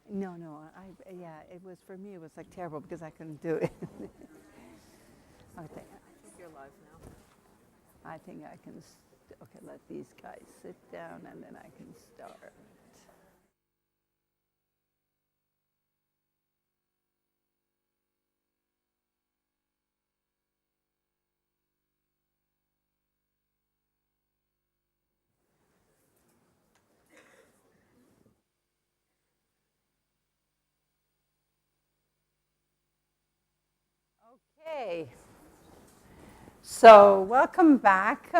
No, no, yeah, it was, for me, it was like terrible because I couldn't do it. I think You're live now. I think I can, okay, let these guys sit down and then I can start. Okay, so welcome back.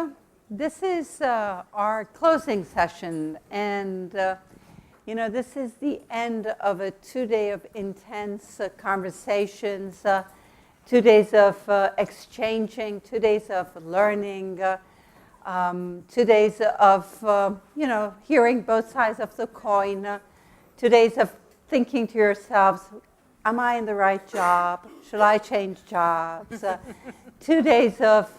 This is our closing session, and this is the end of a 2 day of intense conversations, 2 days of exchanging, 2 days of learning, 2 days of hearing both sides of the coin, 2 days of thinking to yourselves, am I in the right job? Should I change jobs? 2 days of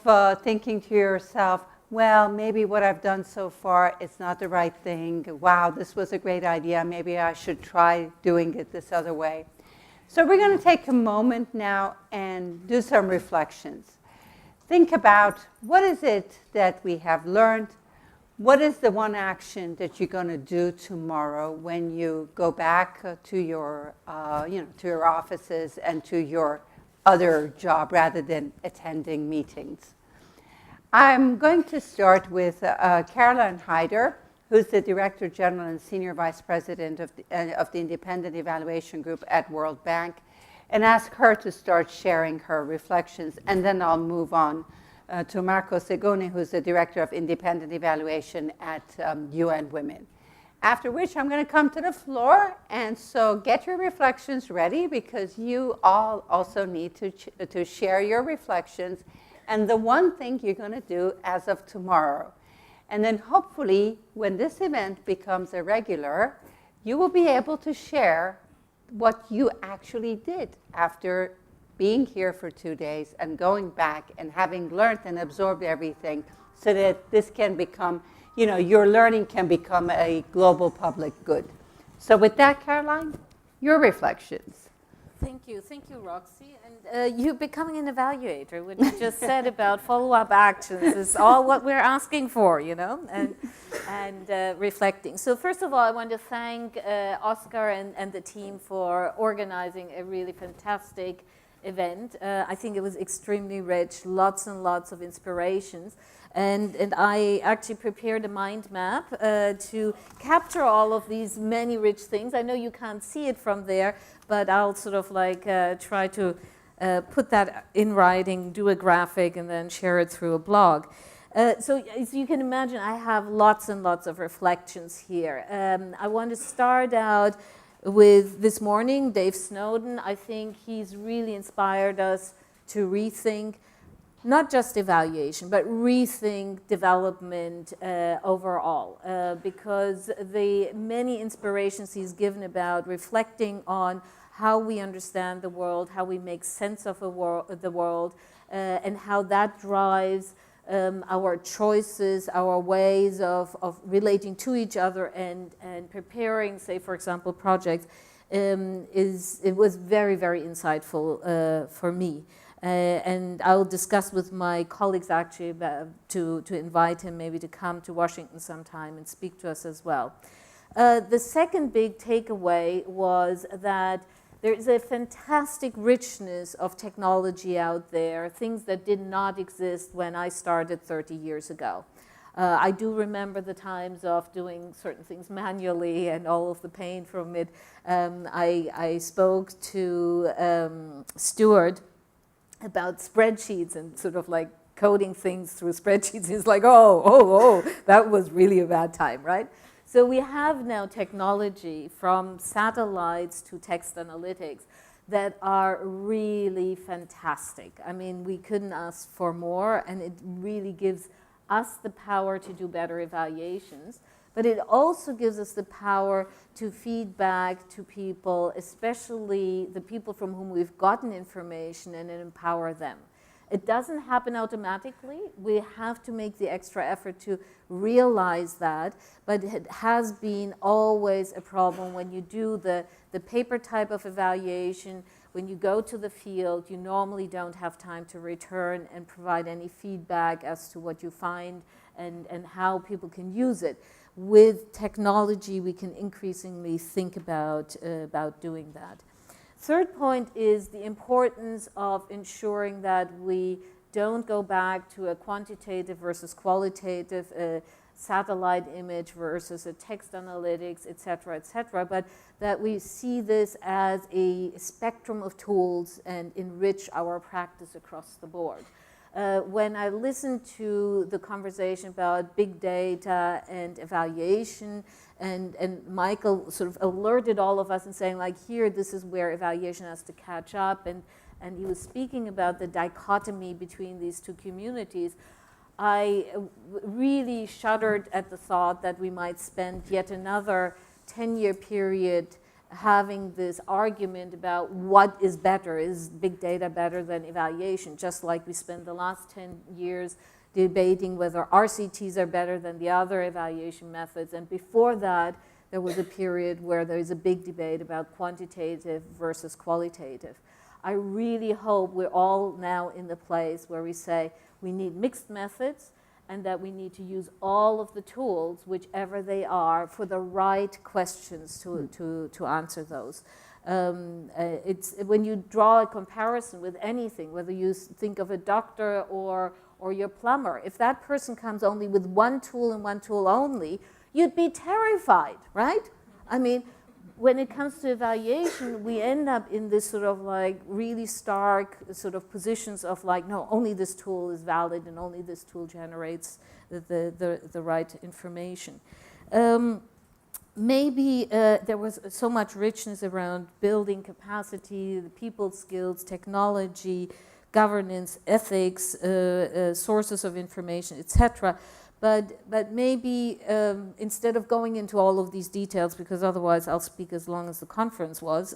thinking to yourself, well, maybe what I've done so far is not the right thing. Wow, this was a great idea. Maybe I should try doing it this other way. So we're going to take a moment now and do some reflections. Think about what is it that we have learned. What is the one action that you're going to do tomorrow when you go back to your, to your offices and to your other job rather than attending meetings? I'm going to start with Caroline Heider, who's the Director General and Senior Vice President of the Independent Evaluation Group at World Bank, and ask her to start sharing her reflections, and then I'll move on to Marco Segone, who's the Director of Independent Evaluation at UN Women. After which, I'm going to come to the floor, and so get your reflections ready, because you all also need to share your reflections and the one thing you're going to do as of tomorrow. And then hopefully, when this event becomes a regular, you will be able to share what you actually did after being here for 2 days and going back and having learned and absorbed everything, so that this can become, your learning can become a global public good. So with that, Caroline, your reflections. Thank you, Roxy. And you becoming an evaluator, what you just said about follow-up actions is all what we're asking for, and reflecting. So first of all, I want to thank Oscar and the team for organizing a really fantastic event. I think it was extremely rich, lots and lots of inspirations. And I actually prepared a mind map to capture all of these many rich things. I know you can't see it from there, but I'll sort of try to put that in writing, do a graphic, and then share it through a blog. So as you can imagine, I have lots and lots of reflections here. I want to start out with this morning, Dave Snowden. I think he's really inspired us to rethink not just evaluation, but rethink development overall, because the many inspirations he's given about reflecting on how we understand the world, how we make sense of the world, and how that drives our choices, our ways of relating to each other and preparing, say, for example, projects, it was very, very insightful for me. And I'll discuss with my colleagues actually to invite him maybe to come to Washington sometime and speak to us as well. The second big takeaway was that there is a fantastic richness of technology out there, things that did not exist when I started 30 years ago. I do remember the times of doing certain things manually and all of the pain from it. I spoke to Stuart about spreadsheets and sort of coding things through spreadsheets. He's like, oh, that was really a bad time, right? So we have now technology from satellites to text analytics that are really fantastic. I mean, we couldn't ask for more, and it really gives us the power to do better evaluations. But it also gives us the power to feed back to people, especially the people from whom we've gotten information, and empower them. It doesn't happen automatically. We have to make the extra effort to realize that, but it has been always a problem when you do the paper type of evaluation. When you go to the field, you normally don't have time to return and provide any feedback as to what you find and how people can use it. With technology, we can increasingly think about doing that. Third point is the importance of ensuring that we don't go back to a quantitative versus qualitative, satellite image versus a text analytics, et cetera, but that we see this as a spectrum of tools and enrich our practice across the board. When I listened to the conversation about big data and evaluation, and Michael sort of alerted all of us and saying, like, here, this is where evaluation has to catch up, and he was speaking about the dichotomy between these two communities, I really shuddered at the thought that we might spend yet another 10-year period having this argument about what is better. Is big data better than evaluation? Just like we spent the last 10 years debating whether RCTs are better than the other evaluation methods. And before that, there was a period where there is a big debate about quantitative versus qualitative. I really hope we're all now in the place where we say we need mixed methods and that we need to use all of the tools, whichever they are, for the right questions to answer those. It's when you draw a comparison with anything, whether you think of a doctor or your plumber, if that person comes only with one tool and one tool only, you'd be terrified, right? I mean, when it comes to evaluation, we end up in this sort of like really stark sort of positions of like, no, only this tool is valid and only this tool generates the right information. Maybe there was so much richness around building capacity, the people skills, technology, governance, ethics, sources of information, etc. But maybe instead of going into all of these details, because otherwise I'll speak as long as the conference was,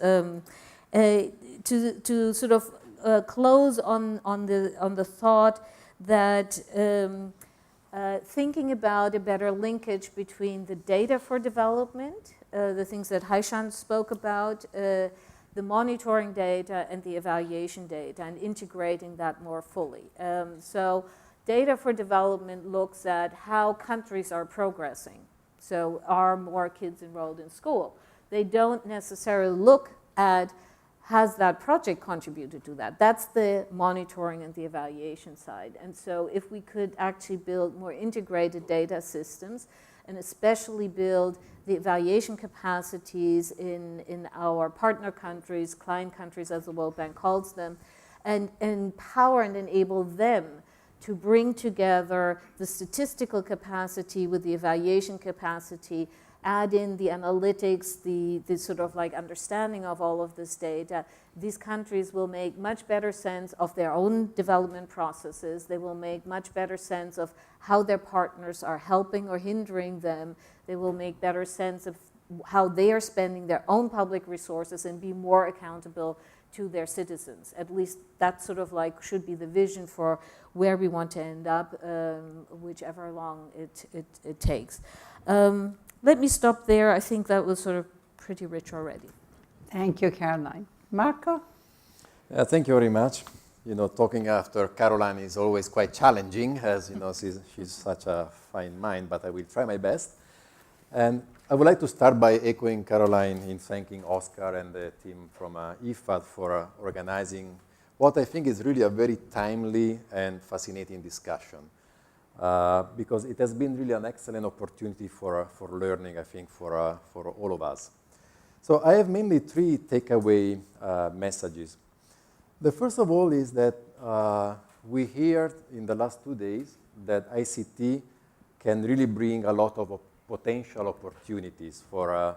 to sort of close on the thought that thinking about a better linkage between the data for development, the things that Haishan spoke about, the monitoring data and the evaluation data, and integrating that more fully. So data for development looks at how countries are progressing. So are more kids enrolled in school? They don't necessarily look at has that project contributed to that. That's the monitoring and the evaluation side. And so if we could actually build more integrated data systems and especially build the evaluation capacities in our partner countries, client countries as the World Bank calls them, and empower and enable them to bring together the statistical capacity with the evaluation capacity, add in the analytics, the sort of like understanding of all of this data, these countries will make much better sense of their own development processes. They will make much better sense of how their partners are helping or hindering them. They will make better sense of how they are spending their own public resources and be more accountable to their citizens. At least that sort of like should be the vision for where we want to end up, whichever long it takes. Let me stop there. I think that was sort of pretty rich already. Thank you, Caroline. Marco? Thank you very much. You know, talking after Caroline is always quite challenging, as you know, she's such a fine mind, but I will try my best. And I would like to start by echoing Caroline in thanking Oscar and the team from IFAD for organizing what I think is really a very timely and fascinating discussion. Because it has been really an excellent opportunity for learning, I think, for all of us. So I have mainly three takeaway messages. The first of all is that we heard in the last 2 days that ICT can really bring a lot of potential opportunities for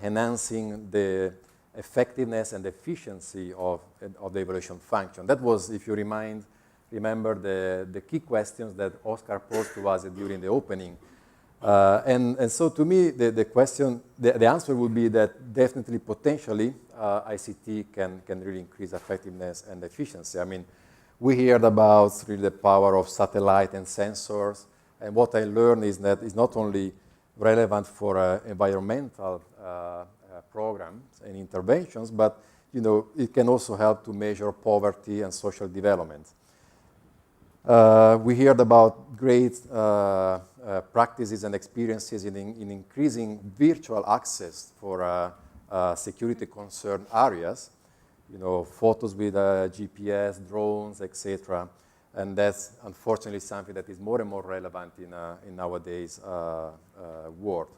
enhancing the effectiveness and efficiency of the evaluation function. That was, if you remember the key questions that Oscar posed to us during the opening. And so to me, the answer would be that definitely, potentially, ICT can really increase effectiveness and efficiency. I mean, We heard about really the power of satellite and sensors. And what I learned is that it's not only relevant for environmental programs and interventions, but it can also help to measure poverty and social development. We heard about great practices and experiences in increasing virtual access for security concerned areas, photos with GPS, drones, etc. And that's unfortunately something that is more and more relevant in nowadays world.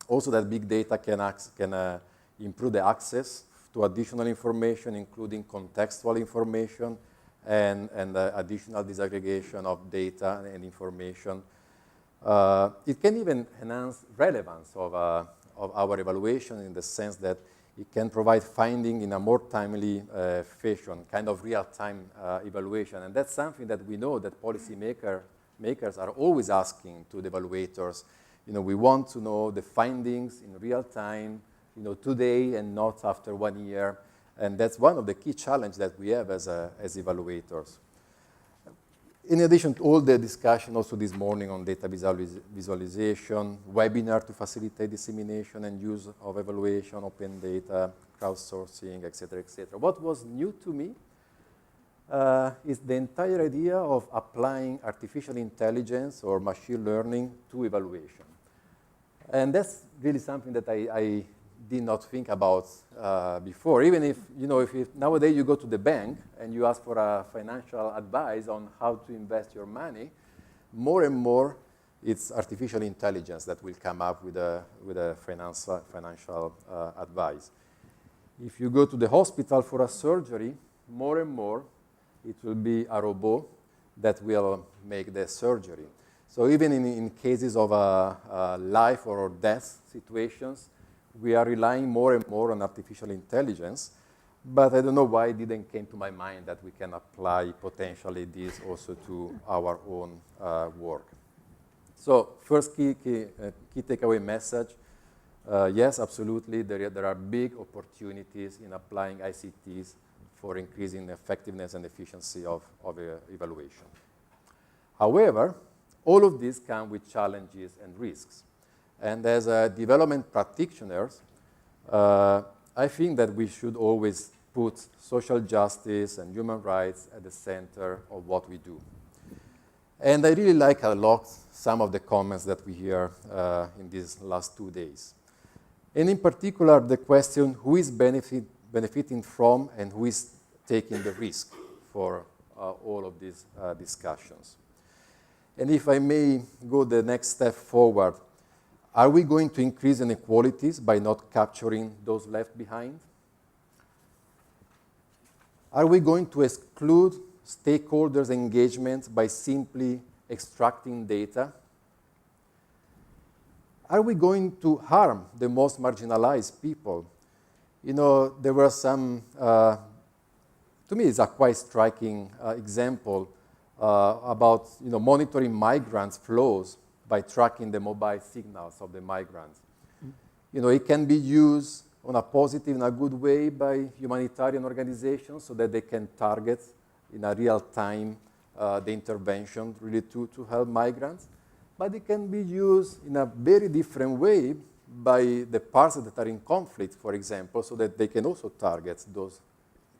Also, that big data can improve the access to additional information, including contextual information and additional disaggregation of data and information. It can even enhance relevance of our evaluation in the sense that it can provide finding in a more timely fashion, kind of real-time evaluation. And that's something that we know that policy makers are always asking to the evaluators. We want to know the findings in real time, today and not after 1 year. And that's one of the key challenges that we have as evaluators. In addition to all the discussion also this morning on data visualization, webinar to facilitate dissemination and use of evaluation, open data, crowdsourcing, et cetera, et cetera. What was new to me is the entire idea of applying artificial intelligence or machine learning to evaluation. And that's really something that I did not think about before. Even if, if nowadays you go to the bank and you ask for a financial advice on how to invest your money, more and more it's artificial intelligence that will come up with a financial advice. If you go to the hospital for a surgery, more and more it will be a robot that will make the surgery. So even in cases of life or death situations, we are relying more and more on artificial intelligence, but I don't know why it didn't came to my mind that we can apply potentially this also to our own work. So first key takeaway message, yes, absolutely, there are big opportunities in applying ICTs for increasing the effectiveness and efficiency of evaluation. However, all of these come with challenges and risks. And as development practitioners, I think that we should always put social justice and human rights at the center of what we do. And I really like a lot some of the comments that we hear in these last 2 days. And in particular, the question, who is benefiting from and who is taking the risk for all of these discussions. And if I may go the next step forward, are we going to increase inequalities by not capturing those left behind? Are we going to exclude stakeholders' engagement by simply extracting data? Are we going to harm the most marginalized people? There were some, to me, it's a quite striking example about monitoring migrants' flows by tracking the mobile signals of the migrants. It can be used on a positive and a good way by humanitarian organizations so that they can target in a real time the intervention really to help migrants. But it can be used in a very different way by the parts that are in conflict, for example, so that they can also target those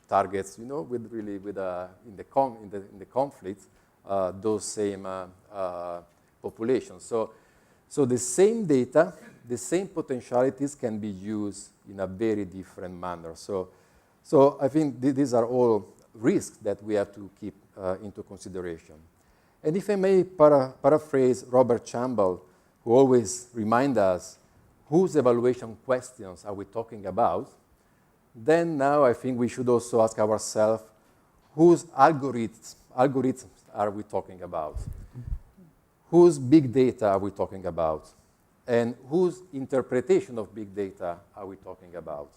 targets, in the conflict, those same populations. So the same data, the same potentialities can be used in a very different manner. So I think these are all risks that we have to keep into consideration. And if I may paraphrase Robert Campbell, who always reminds us, whose evaluation questions are we talking about? Then now I think we should also ask ourselves, whose algorithms are we talking about? Whose big data are we talking about? And whose interpretation of big data are we talking about?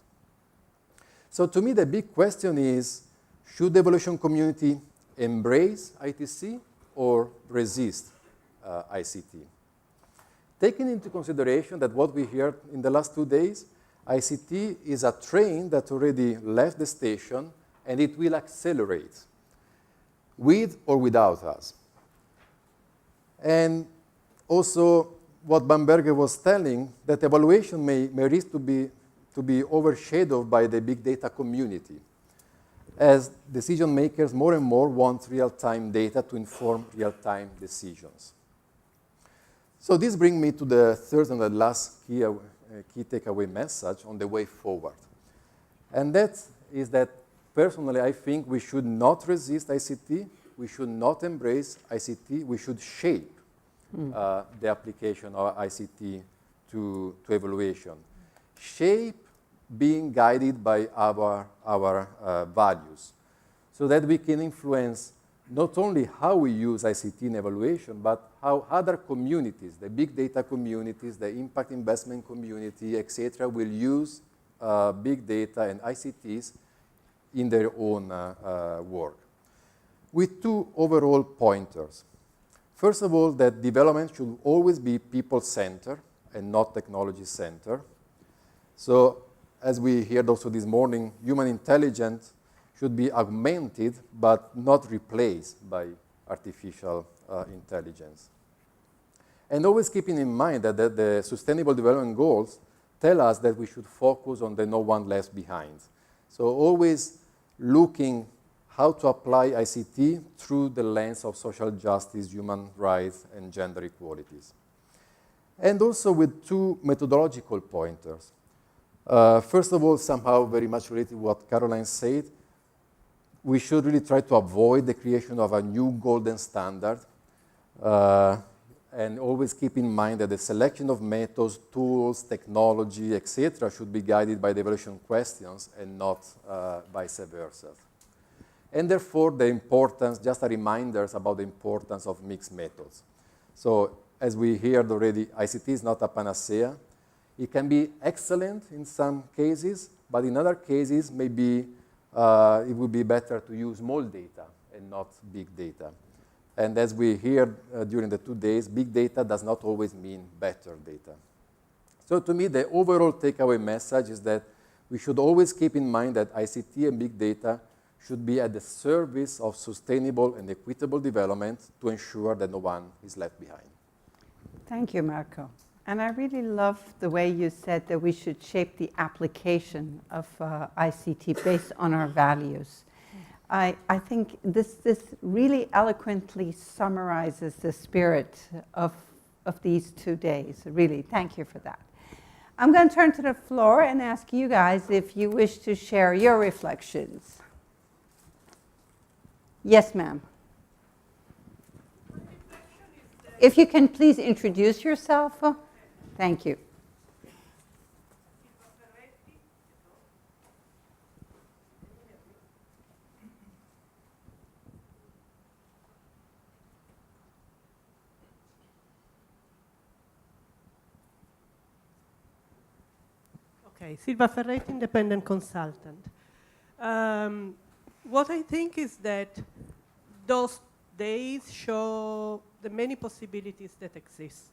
So to me, the big question is, should the evaluation community embrace ITC or resist ICT? Taking into consideration that what we heard in the last 2 days, ICT is a train that already left the station and it will accelerate. with or without us. And also, what Bamberger was telling, that evaluation may risk to be overshadowed by the big data community, as decision makers more and more want real-time data to inform real-time decisions. So this brings me to the third and the last key takeaway message on the way forward. And that is that, personally, I think we should not resist ICT, we should not embrace ICT, we should shape the application of ICT to evaluation. Shape being guided by our values, so that we can influence not only how we use ICT in evaluation, but how other communities, the big data communities, the impact investment community, etc., will use big data and ICTs in their own work. With two overall pointers. First of all, that development should always be people-centered and not technology-centered. So, as we heard also this morning, human intelligence should be augmented but not replaced by artificial intelligence. And always keeping in mind that the Sustainable Development Goals tell us that we should focus on the no one left behind. So always looking how to apply ICT through the lens of social justice, human rights, and gender equalities. And also with two methodological pointers. First of all, somehow very much related to what Caroline said, we should really try to avoid the creation of a new golden standard, and always keep in mind that the selection of methods, tools, technology, etc., should be guided by the evaluation questions and not vice versa. And therefore, the importance, just a reminder about the importance of mixed methods. So, as we heard already, ICT is not a panacea. It can be excellent in some cases, but in other cases, maybe it would be better to use small data and not big data. And as we heard during the 2 days, big data does not always mean better data. So to me, the overall takeaway message is that we should always keep in mind that ICT and big data should be at the service of sustainable and equitable development to ensure that no one is left behind. Thank you, Marco. And I really love the way you said that we should shape the application of ICT based on our values. I think this really eloquently summarizes the spirit of these 2 days. Really, thank you for that. I'm going to turn to the floor and ask you guys if you wish to share your reflections. Yes, ma'am. If you can please introduce yourself. Thank you. Okay, Silva Ferretti, independent consultant. What I think is that those days show the many possibilities that exist.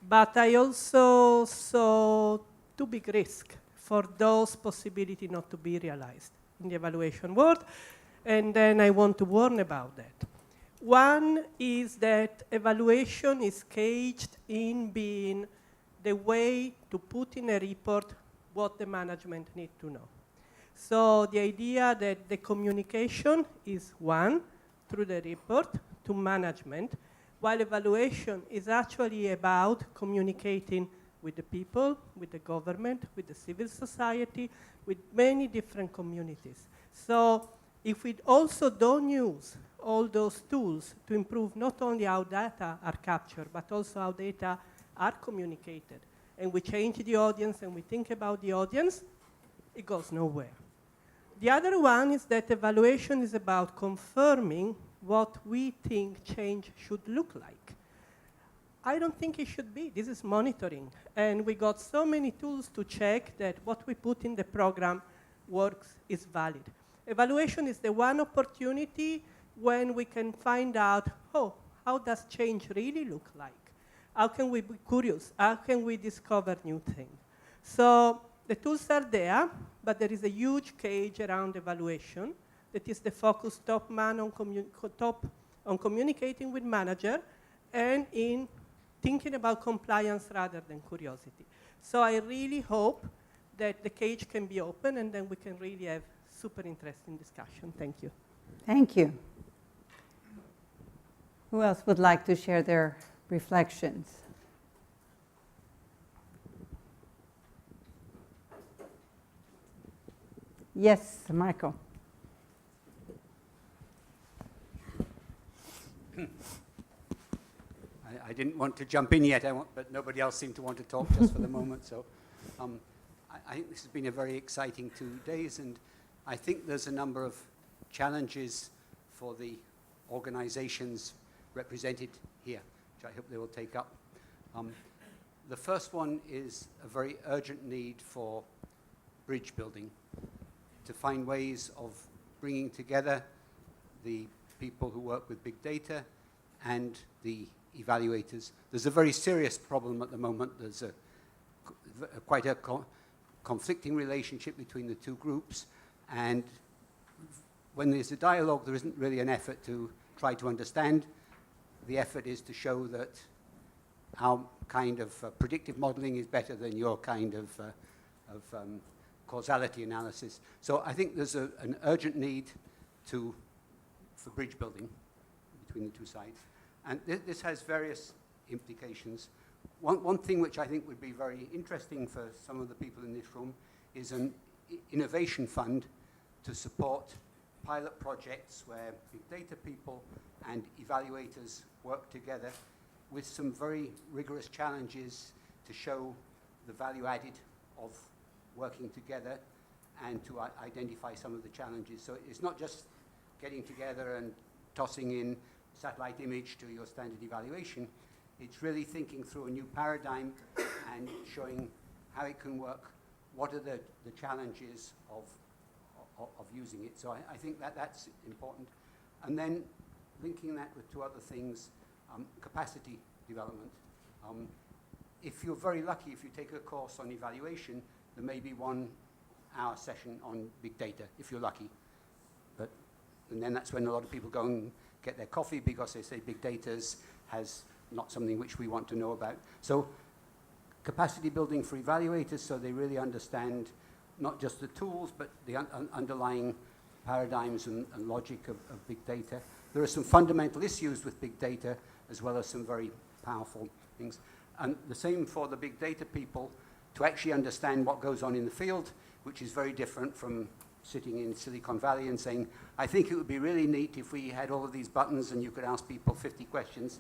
But I also saw two big risks for those possibilities not to be realized in the evaluation world, and then I want to warn about that. One is that evaluation is caged in being the way to put in a report what the management need to know. So the idea that the communication is one, through the report, to management, while evaluation is actually about communicating with the people, with the government, with the civil society, with many different communities. So if we also don't use all those tools to improve not only how data are captured, but also how data are communicated, and we change the audience and we think about the audience, it goes nowhere. The other one is that evaluation is about confirming what we think change should look like. I don't think it should be. This is monitoring. And we got so many tools to check that what we put in the program works, is valid. Evaluation is the one opportunity when we can find out, oh, how does change really look like? How can we be curious? How can we discover new things? So the tools are there, but there is a huge cage around evaluation that is the focus top on communicating with manager and in thinking about compliance rather than curiosity. So I really hope that the cage can be open and then we can really have super interesting discussion. Thank you. Thank you. Who else would like to share their reflections? Yes, Michael. I didn't want to jump in yet, but nobody else seemed to want to talk just for the moment. So I think this has been a very exciting 2 days, and I think there's a number of challenges for the organizations represented here, which I hope they will take up. The first one is a very urgent need for bridge building, to find ways of bringing together the people who work with big data and the evaluators. There's a very serious problem at the moment. There's quite a conflicting relationship between the two groups, and when there's a dialogue, there isn't really an effort to try to understand. The effort is to show that our kind of predictive modeling is better than your kind of causality analysis. So I think there's an urgent need for bridge building between the two sides. And this has various implications. One thing which I think would be very interesting for some of the people in this room is an innovation fund to support pilot projects where big data people and evaluators work together with some very rigorous challenges to show the value added of working together and to identify some of the challenges. So it's not just getting together and tossing in satellite image to your standard evaluation. It's really thinking through a new paradigm and showing how it can work. What are the challenges of using it? So I think that's important. And then linking that with two other things, capacity development. If you're very lucky, if you take a course on evaluation, there may be 1 hour session on big data, if you're lucky. And then that's when a lot of people go and get their coffee because they say big data has not something which we want to know about. So capacity building for evaluators so they really understand not just the tools, but the underlying paradigms and logic of big data. There are some fundamental issues with big data as well as some very powerful things. And the same for the big data people to actually understand what goes on in the field, which is very different from sitting in Silicon Valley and saying, I think it would be really neat if we had all of these buttons and you could ask people 50 questions.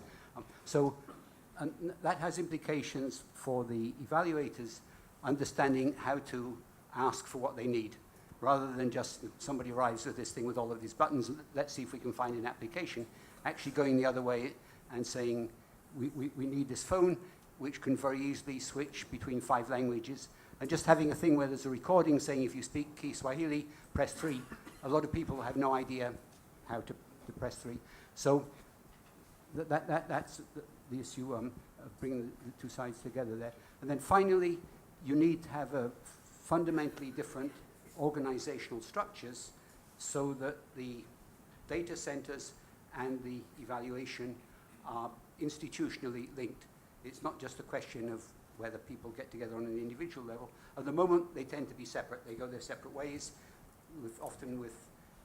And that has implications for the evaluators understanding how to ask for what they need, rather than just somebody arrives with this thing with all of these buttons, let's see if we can find an application, actually going the other way and saying, we need this phone, which can very easily switch between 5 languages. And just having a thing where there's a recording saying if you speak Kiswahili, press 3. A lot of people have no idea how to press 3. So that's the issue of bringing the two sides together there. And then finally, you need to have a fundamentally different organizational structures so that the data centers and the evaluation are institutionally linked. It's not just a question of whether people get together on an individual level. At the moment, they tend to be separate. They go their separate ways, often with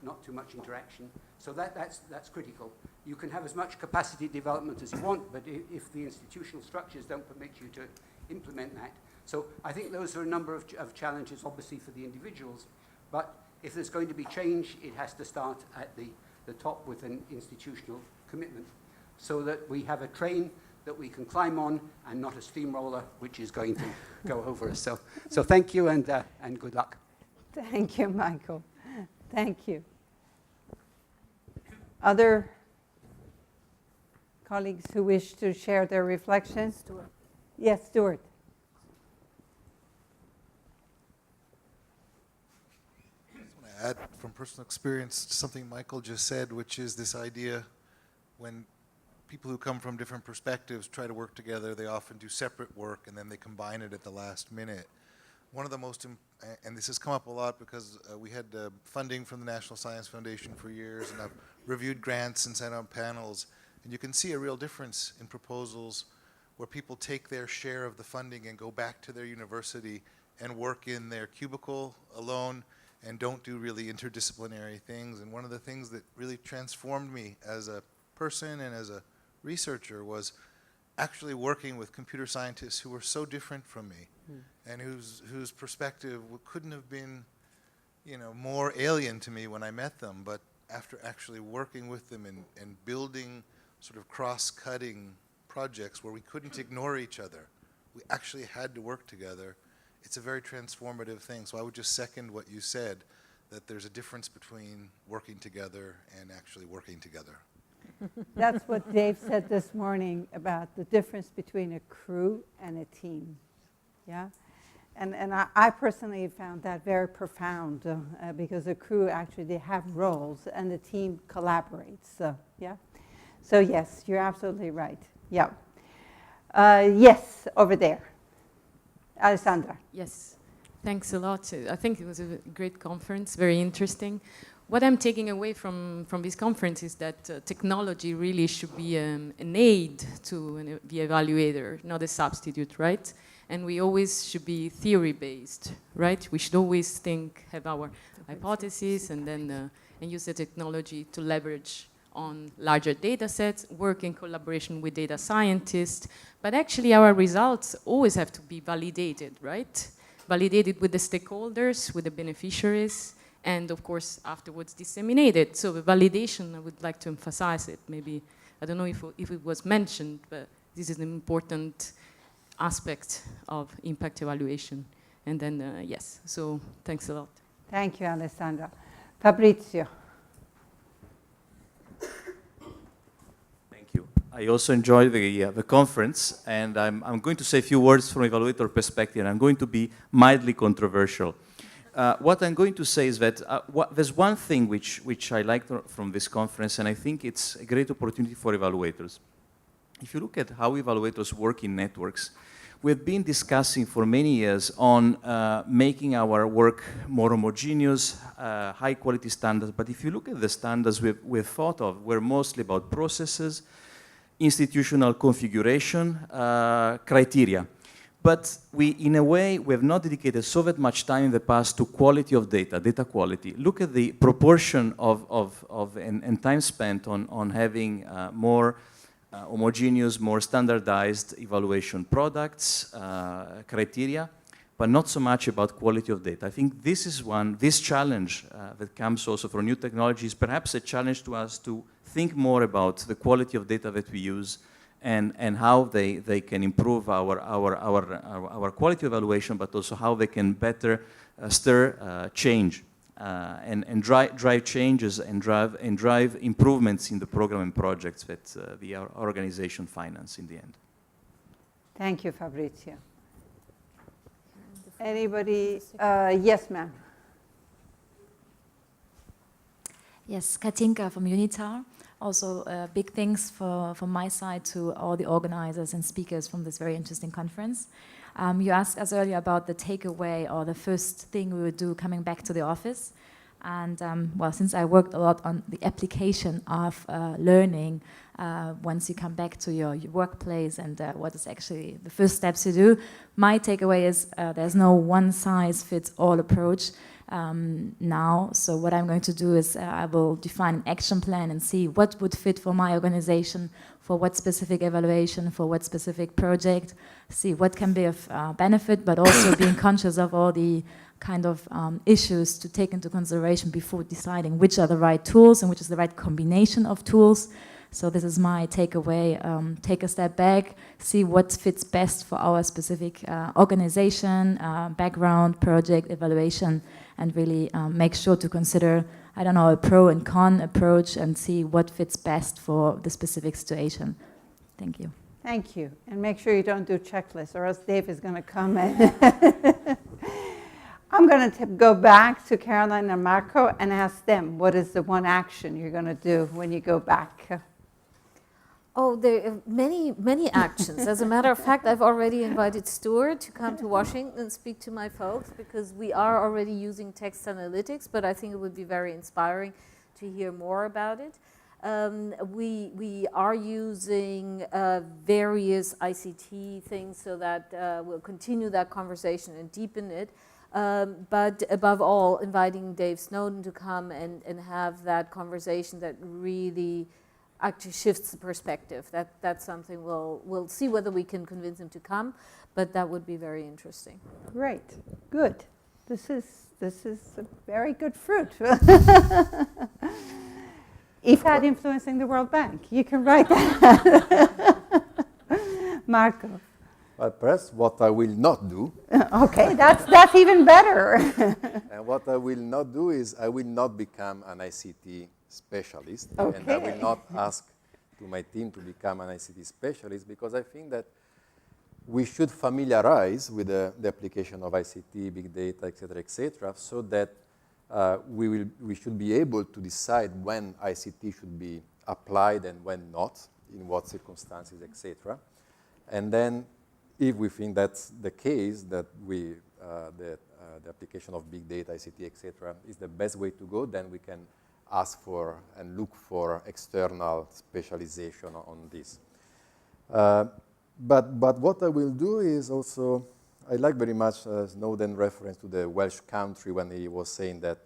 not too much interaction. So that's critical. You can have as much capacity development as you want, but if the institutional structures don't permit you to implement that. So I think those are a number of challenges, obviously, for the individuals. But if there's going to be change, it has to start at the top with an institutional commitment so that we have a train that we can climb on and not a steamroller which is going to go over us. So thank you and good luck. Thank you, Michael. Thank you. Other colleagues who wish to share their reflections? Stuart. Yes, Stuart. I just want to add from personal experience to something Michael just said, which is this idea when people who come from different perspectives try to work together, they often do separate work and then they combine it at the last minute. one of the most, and this has come up a lot because we had funding from the National Science Foundation for years, and I've reviewed grants and sat on panels, and you can see a real difference in proposals where people take their share of the funding and go back to their university and work in their cubicle alone and don't do really interdisciplinary things. And one of the things that really transformed me as a person and as a researcher was actually working with computer scientists who were so different from me and whose perspective couldn't have been, you know, more alien to me when I met them. But after actually working with them and building sort of cross-cutting projects where we couldn't ignore each other, we actually had to work together, it's a very transformative thing. So I would just second what you said, that there's a difference between working together and actually working together. That's what Dave said this morning about the difference between a crew and a team. Yeah? And I personally found that very profound because the crew actually, they have roles and the team collaborates. Yeah? So yes, you're absolutely right. Yeah. Yes, over there. Alessandra. Yes, thanks a lot. I think it was a great conference, very interesting. What I'm taking away from this conference is that technology really should be an aid to the evaluator, not a substitute, right? And we always should be theory-based, right? We should always have our hypotheses and then and use the technology to leverage on larger data sets, work in collaboration with data scientists. But actually our results always have to be validated, right? Validated with the stakeholders, with the beneficiaries, and of course afterwards disseminated. So the validation, I would like to emphasize it. Maybe, I don't know if it was mentioned, but this is an important aspect of impact evaluation. And then, yes, so thanks a lot. Thank you, Alessandra. Fabrizio. Thank you. I also enjoyed the conference, and I'm going to say a few words from evaluator perspective, and I'm going to be mildly controversial. What I'm going to say is that there's one thing which I liked from this conference, and I think it's a great opportunity for evaluators. If you look at how evaluators work in networks, we've been discussing for many years on making our work more homogeneous, high quality standards, but if you look at the standards we've thought of, we're mostly about processes, institutional configuration, criteria. But in a way, we have not dedicated so that much time in the past to quality of data quality. Look at the proportion and time spent on having more homogeneous, more standardized evaluation products, criteria, but not so much about quality of data. I think this challenge that comes also from new technologies, perhaps a challenge to us to think more about the quality of data that we use and how they can improve our quality evaluation, but also how they can better stir change and drive changes and drive improvements in the program and projects that the organization finance in the end. Thank you, Fabrizio. Anybody? Yes, ma'am. Yes, Katinka from Unitar. Also, big thanks from my side to all the organizers and speakers from this very interesting conference. You asked us earlier about the takeaway or the first thing we would do coming back to the office. And well, since I worked a lot on the application of learning, once you come back to your workplace and what is actually the first steps to do, my takeaway is there's no one-size-fits-all approach. Now, so what I'm going to do is I will define an action plan and see what would fit for my organization, for what specific evaluation, for what specific project, see what can be of benefit, but also being conscious of all the kind of issues to take into consideration before deciding which are the right tools and which is the right combination of tools. So this is my takeaway. Take a step back, see what fits best for our specific organization, background, project, evaluation, and really make sure to consider, I don't know, a pro and con approach and see what fits best for the specific situation. Thank you. Thank you. And make sure you don't do checklists or else Dave is going to come in. I'm going to go back to Caroline and Marco and ask them, what is the one action you're going to do when you go back? Oh, there are many actions. As a matter of fact, I've already invited Stuart to come to Washington and speak to my folks, because we are already using text analytics, but I think it would be very inspiring to hear more about it. We are using various ICT things, so that we'll continue that conversation and deepen it. But above all, inviting Dave Snowden to come and have that conversation that really actually shifts the perspective. That's something we'll see whether we can convince him to come, but that would be very interesting. Great, good. This is a very good fruit. IFAD influencing the World Bank. You can write that. Marco. Well, perhaps what I will not do. Okay, that's even better. And what I will not do is I will not become an ICT specialist. Okay. And I will not ask to my team to become an ICT specialist, because I think that we should familiarize with the application of ICT, big data, et cetera, so that we should be able to decide when ICT should be applied and when not, in what circumstances, et cetera. And then, if we think that's the case, that the application of big data, ICT, et cetera, is the best way to go, then we can ask for and look for external specialization on this. But what I will do is also, I like very much Snowden's reference to the Welsh country when he was saying that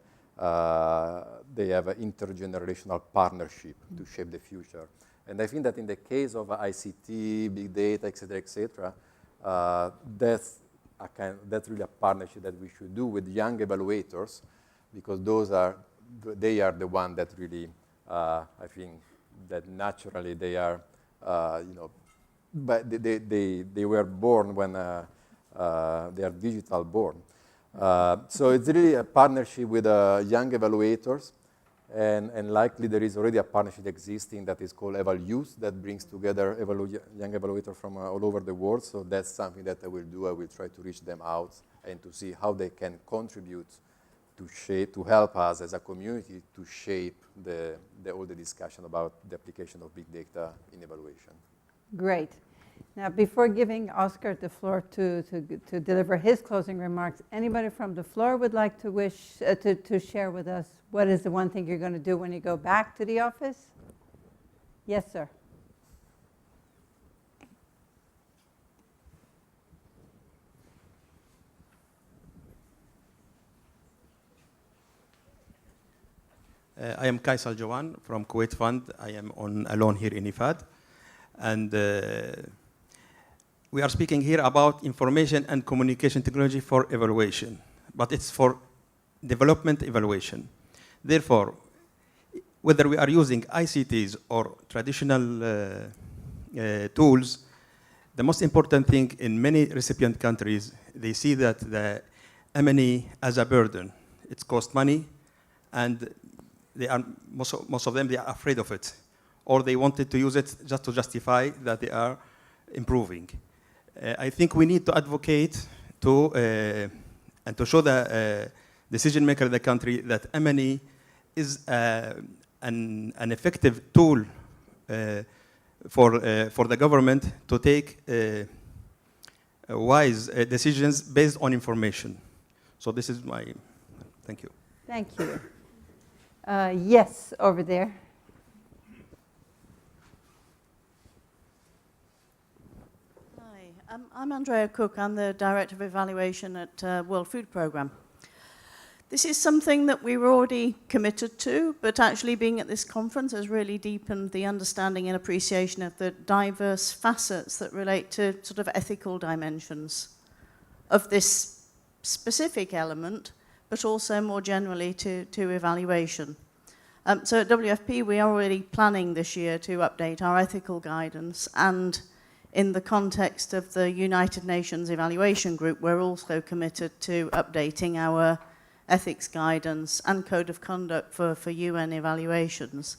they have an intergenerational partnership to shape the future. And I think that in the case of ICT, big data, et cetera, that's really a partnership that we should do with young evaluators, because they are the ones that really, I think, that naturally they are, but they were born when they are digital born. So it's really a partnership with young evaluators, and likely there is already a partnership existing that is called Evaluators, that brings together young evaluators from all over the world. So that's something that I will do. I will try to reach them out and to see how they can contribute to help us as a community to shape all the discussion about the application of big data in evaluation. Great. Now, before giving Oscar the floor to deliver his closing remarks, anybody from the floor would like to share with us what is the one thing you're going to do when you go back to the office? Yes, sir. I am Kaisal Jawan from Kuwait Fund. I am alone here in IFAD. And we are speaking here about information and communication technology for evaluation, but it's for development evaluation. Therefore, whether we are using ICTs or traditional tools, the most important thing in many recipient countries, they see that the M&E as a burden. It costs money, and most of them, they are afraid of it, or they wanted to use it just to justify that they are improving. I think we need to advocate and to show the decision maker in the country that M&E is an effective tool for the government to take wise decisions based on information. So this is my, thank you. Thank you. Yes, over there. Hi, I'm Andrea Cook. I'm the Director of Evaluation at World Food Programme. This is something that we were already committed to, but actually being at this conference has really deepened the understanding and appreciation of the diverse facets that relate to sort of ethical dimensions of this specific element, but also more generally to evaluation. So at WFP, we are already planning this year to update our ethical guidance, and in the context of the United Nations Evaluation Group, we're also committed to updating our ethics guidance and code of conduct for UN evaluations.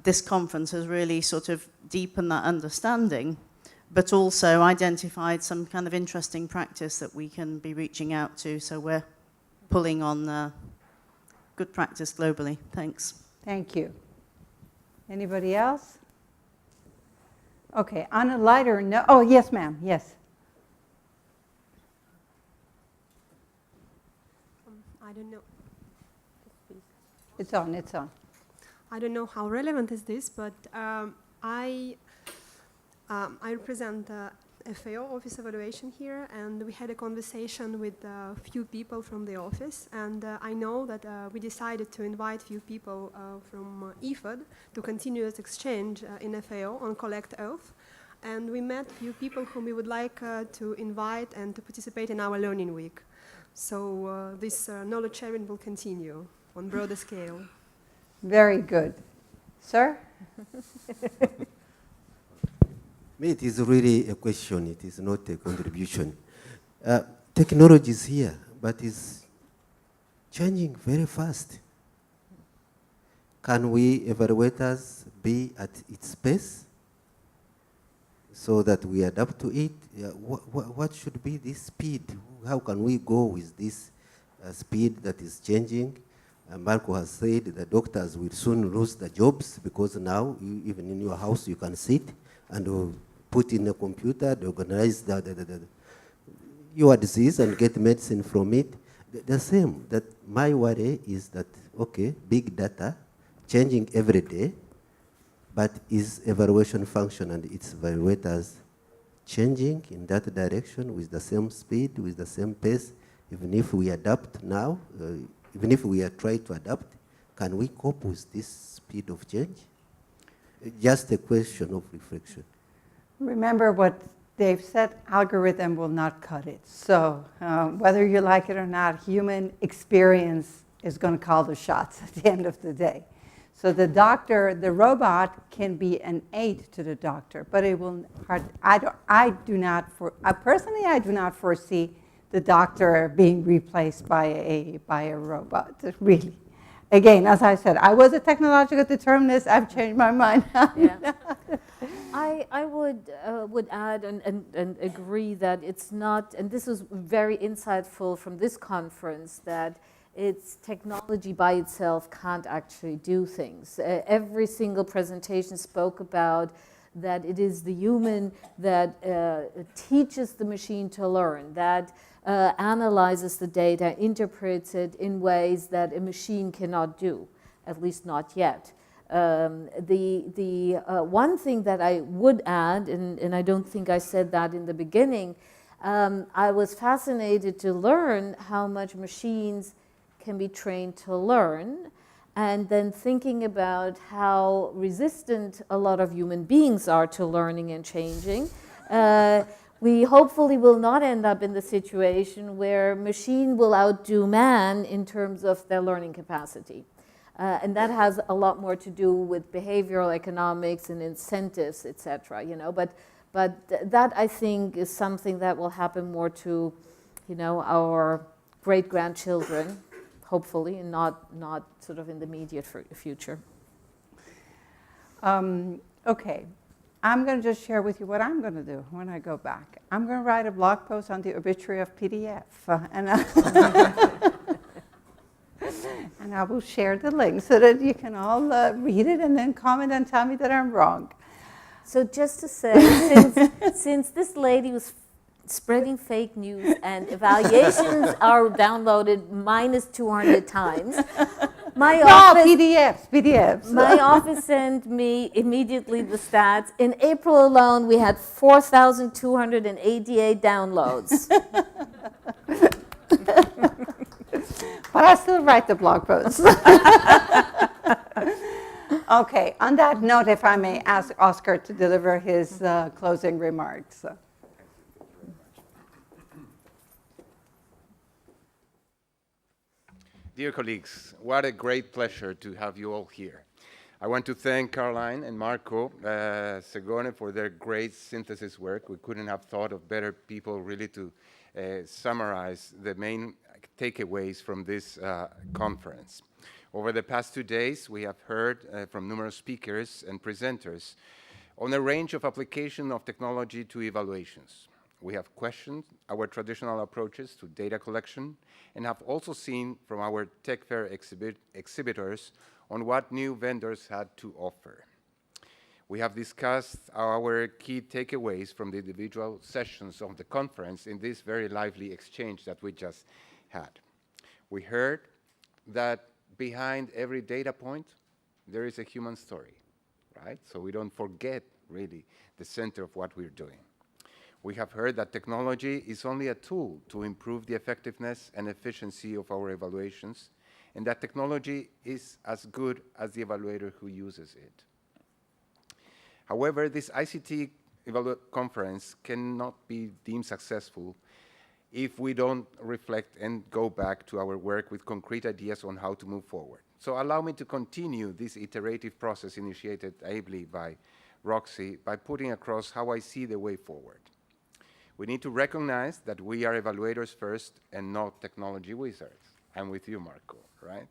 This conference has really sort of deepened that understanding, but also identified some kind of interesting practice that we can be reaching out to, so we're pulling on good practice globally. Thanks. Thank you. Anybody else? Okay, on a lighter note, oh, yes, ma'am, yes. I don't know. It's on, it's on. I don't know how relevant is this, but I represent FAO, Office Evaluation here, and we had a conversation with a few people from the office, and I know that we decided to invite few people from IFAD to continue this exchange in FAO on Collect Oath, and we met few people whom we would like to invite and to participate in our Learning Week. So this knowledge sharing will continue on broader scale. Very good. Sir? It is really a question, it is not a contribution. Technology is here, but it's changing very fast. Can we evaluators be at its pace so that we adapt to it? What should be this speed? How can we go with this speed that is changing? Marco has said the doctors will soon lose their jobs because now, even in your house, you can sit and put in a computer, organize your disease and get medicine from it. The same, that my worry is that, okay, big data, changing every day, but is evaluation function and its evaluators changing in that direction with the same speed, with the same pace? Even if we adapt now, even if we are trying to adapt, can we cope with this speed of change? Just a question of reflection. Remember what Dave said, algorithm will not cut it. So whether you like it or not, human experience is going to call the shots at the end of the day. So the doctor, the robot can be an aid to the doctor, but it will I do not foresee the doctor being replaced by a robot, really. Again, as I said, I was a technological determinist. I've changed my mind. Yeah. I would add and agree that it's not, and this was very insightful from this conference, that it's technology by itself can't actually do things. Every single presentation spoke about that it is the human that teaches the machine to learn, that analyzes the data, interprets it in ways that a machine cannot do, at least not yet. The one thing that I would add, and I don't think I said that in the beginning, I was fascinated to learn how much machines can be trained to learn, and then thinking about how resistant a lot of human beings are to learning and changing. We hopefully will not end up in the situation where machine will outdo man in terms of their learning capacity. And that has a lot more to do with behavioral economics and incentives, etc. But that, I think, is something that will happen more to, our great-grandchildren, hopefully, and not sort of in the immediate future. Okay. I'm going to just share with you what I'm going to do when I go back. I'm going to write a blog post on the obituary of PDF, and I will share the link so that you can all read it and then comment and tell me that I'm wrong. So just to say, since this lady was spreading fake news and evaluations are downloaded minus 200 times, PDFs. My office sent me immediately the stats. In April alone, we had 4,288 downloads. But I still write the blog posts. Okay, on that note, if I may ask Oscar to deliver his closing remarks. Dear colleagues, what a great pleasure to have you all here. I want to thank Caroline and Marco Segone for their great synthesis work. We couldn't have thought of better people really to summarize the main takeaways from this conference. Over the past 2 days, we have heard from numerous speakers and presenters on a range of application of technology to evaluations. We have questioned our traditional approaches to data collection and have also seen from our tech fair exhibitors on what new vendors had to offer. We have discussed our key takeaways from the individual sessions of the conference in this very lively exchange that we just had. We heard that behind every data point, there is a human story, right? So we don't forget, really, the center of what we're doing. We have heard that technology is only a tool to improve the effectiveness and efficiency of our evaluations, and that technology is as good as the evaluator who uses it. However, this ICT conference cannot be deemed successful if we don't reflect and go back to our work with concrete ideas on how to move forward. So allow me to continue this iterative process initiated ably by Roxy by putting across how I see the way forward. We need to recognize that we are evaluators first and not technology wizards. I'm with you, Marco, right?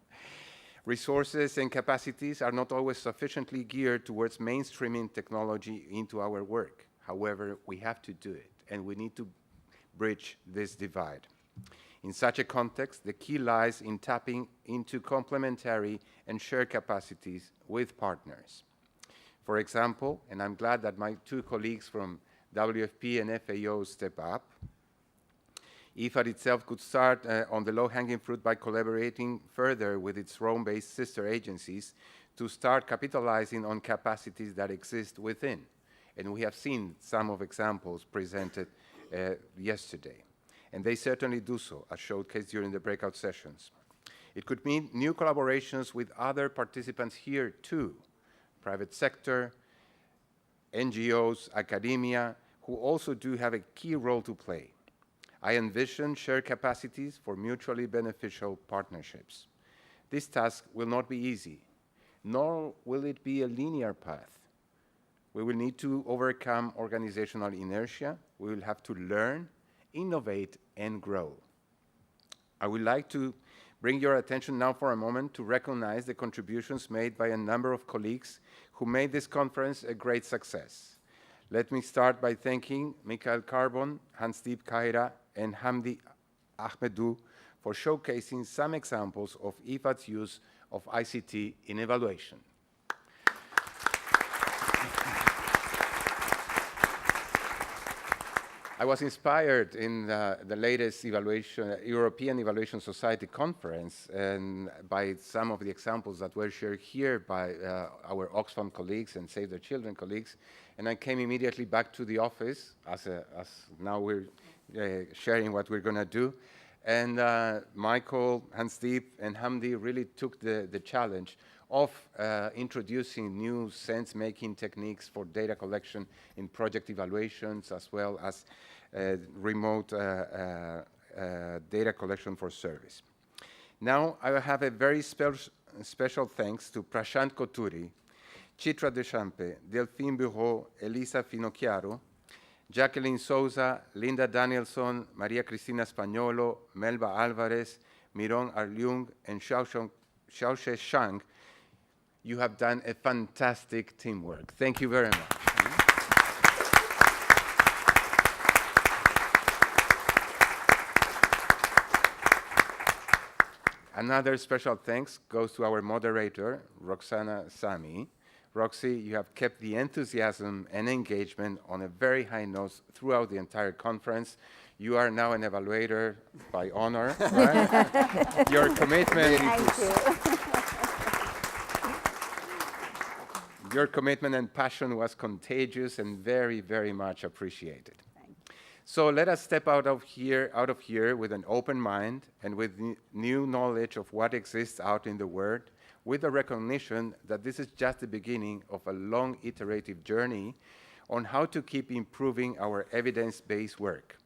Resources and capacities are not always sufficiently geared towards mainstreaming technology into our work. However, we have to do it, and we need to bridge this divide. In such a context, the key lies in tapping into complementary and shared capacities with partners. For example, and I'm glad that my two colleagues from WFP and FAO step up, IFAD itself could start on the low-hanging fruit by collaborating further with its Rome-based sister agencies to start capitalizing on capacities that exist within. And we have seen some of examples presented yesterday. And they certainly do so, as showcased during the breakout sessions. It could mean new collaborations with other participants here too, private sector, NGOs, academia, who also do have a key role to play. I envision shared capacities for mutually beneficial partnerships. This task will not be easy, nor will it be a linear path. We will need to overcome organizational inertia. We will have to learn, innovate, and grow. I would like to bring your attention now for a moment to recognize the contributions made by a number of colleagues who made this conference a great success. Let me start by thanking Mikhail Carbon, Hans-Diep Kaira, and Hamdi Ahmedou for showcasing some examples of IFAD's use of ICT in evaluation. I was inspired in the latest European Evaluation Society conference and by some of the examples that were shared here by our Oxfam colleagues and Save the Children colleagues. And I came immediately back to the office as now we're sharing what we're going to do. And Michael, Hans-Diep, and Hamdi really took the challenge of introducing new sense-making techniques for data collection in project evaluations, as well as remote data collection for service. Now, I have a very special thanks to Prashant Koturi, Chitra Deschampe, Delphine Bureau, Elisa Finocchiaro, Jacqueline Souza, Linda Danielson, Maria Cristina Spagnolo, Melba Alvarez, Miron Arlyung, and Xiaoxie Shang. You have done a fantastic teamwork. Thank you very much. Another special thanks goes to our moderator, Roxanna Samii. Roxy, you have kept the enthusiasm and engagement on a very high note throughout the entire conference. You are now an evaluator by honor, right? Your commitment. Thank you. Your commitment and passion was contagious and very, very much appreciated. So let us step out of here with an open mind and with new knowledge of what exists out in the world, with the recognition that this is just the beginning of a long iterative journey on how to keep improving our evidence-based work.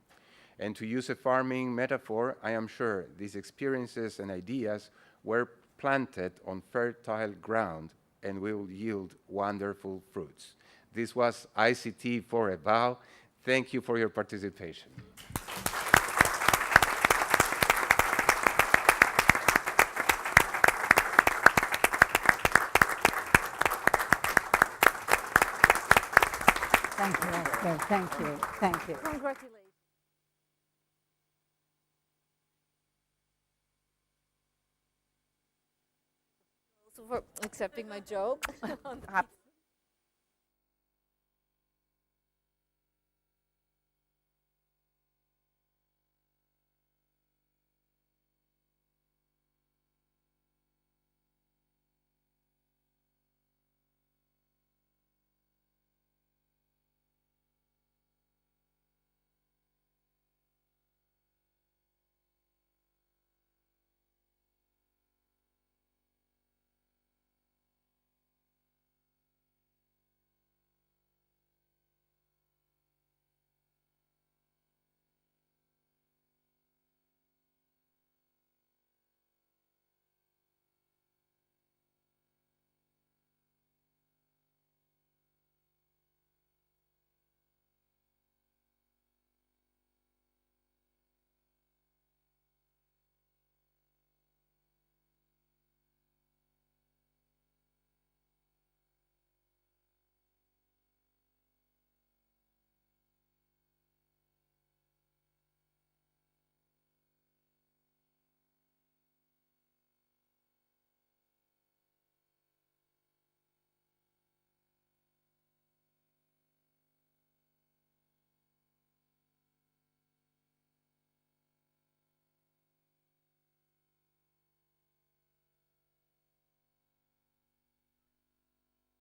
And to use a farming metaphor, I am sure these experiences and ideas were planted on fertile ground and will yield wonderful fruits. This was ICT4Eval. Thank you for your participation. Thank you, Esther. Thank you. Thank you. Congratulations. For accepting my joke.